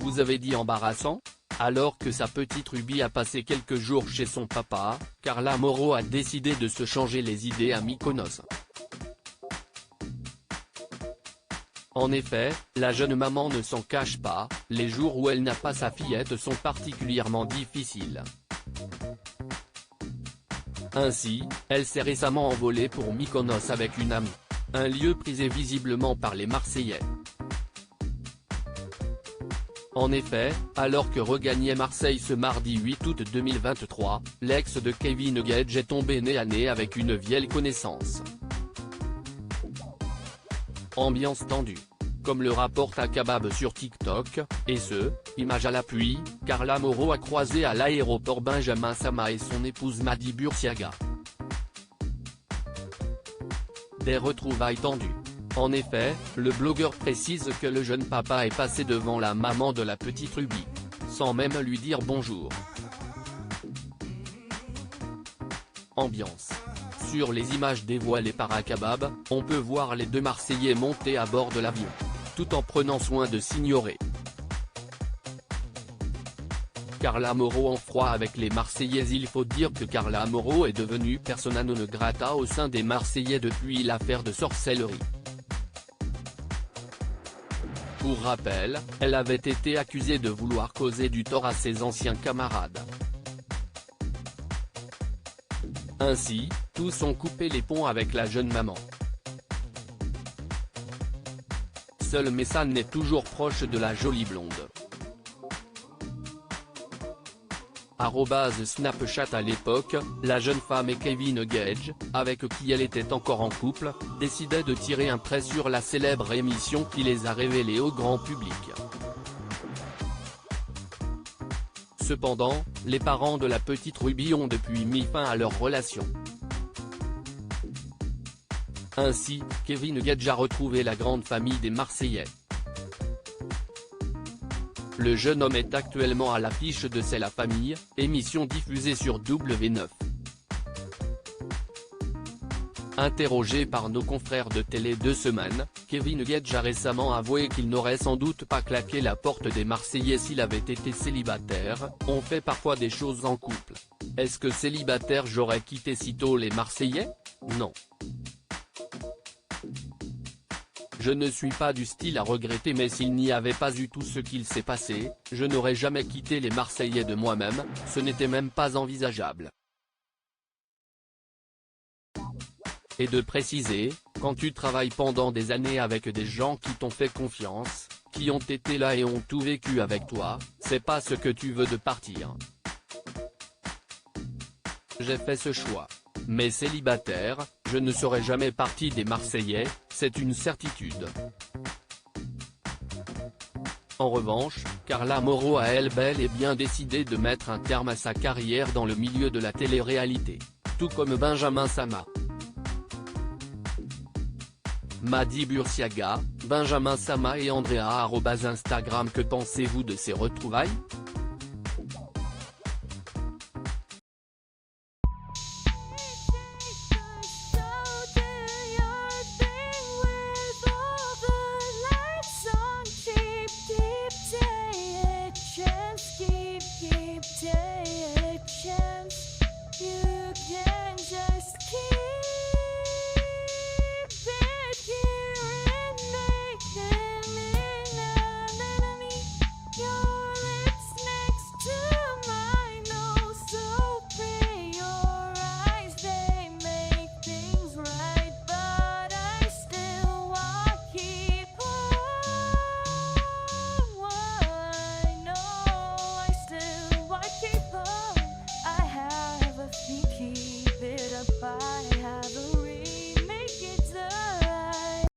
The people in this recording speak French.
Vous avez dit embarrassant? Alors que sa petite Ruby a passé quelques jours chez son papa, Carla Mauro a décidé de se changer les idées à Mykonos. En effet, la jeune maman ne s'en cache pas, les jours où elle n'a pas sa fillette sont particulièrement difficiles. Ainsi, elle s'est récemment envolée pour Mykonos avec une amie. Un lieu prisé visiblement par les Marseillais. En effet, alors que regagnait Marseille ce mardi 8 août 2023, l'ex de Kevin Gage est tombé nez à nez avec une vieille connaissance. Ambiance tendue. Comme le rapporte Akabab sur TikTok, et ce, image à l'appui, Carla Mauro a croisé à l'aéroport Benjamin Sama et son épouse Madi Bursiaga. Des retrouvailles tendues. En effet, le blogueur précise que le jeune papa est passé devant la maman de la petite Ruby, sans même lui dire bonjour. Ambiance. Sur les images dévoilées par Akabab, on peut voir les deux Marseillais monter à bord de l'avion, tout en prenant soin de s'ignorer. Carla Mauro en froid avec les Marseillais. Il faut dire que Carla Mauro est devenue persona non grata au sein des Marseillais depuis l'affaire de sorcellerie. Pour rappel, elle avait été accusée de vouloir causer du tort à ses anciens camarades. Ainsi, tous ont coupé les ponts avec la jeune maman. Seul Messan est toujours proche de la jolie blonde. @Snapchat à l'époque, la jeune femme et Kevin Gage, avec qui elle était encore en couple, décidaient de tirer un trait sur la célèbre émission qui les a révélés au grand public. Cependant, les parents de la petite Ruby ont depuis mis fin à leur relation. Ainsi, Kevin Gage a retrouvé la grande famille des Marseillais. Le jeune homme est actuellement à l'affiche de C'est la famille, émission diffusée sur W9. Interrogé par nos confrères de Télé 2 Semaines, Kevin Gage a récemment avoué qu'il n'aurait sans doute pas claqué la porte des Marseillais s'il avait été célibataire. On fait parfois des choses en couple. Est-ce que célibataire j'aurais quitté sitôt les Marseillais? Non. Je ne suis pas du style à regretter, mais s'il n'y avait pas eu tout ce qu'il s'est passé, je n'aurais jamais quitté les Marseillais de moi-même, ce n'était même pas envisageable. Et de préciser, quand tu travailles pendant des années avec des gens qui t'ont fait confiance, qui ont été là et ont tout vécu avec toi, c'est pas ce que tu veux de partir. J'ai fait ce choix. Mais célibataire, je ne serai jamais parti des Marseillais, c'est une certitude. En revanche, Carla Mauro a elle bel et bien décidé de mettre un terme à sa carrière dans le milieu de la télé-réalité, tout comme Benjamin Sama. Madi Bursiaga, Benjamin Sama et Andrea @Instagram. Que pensez-vous de ces retrouvailles?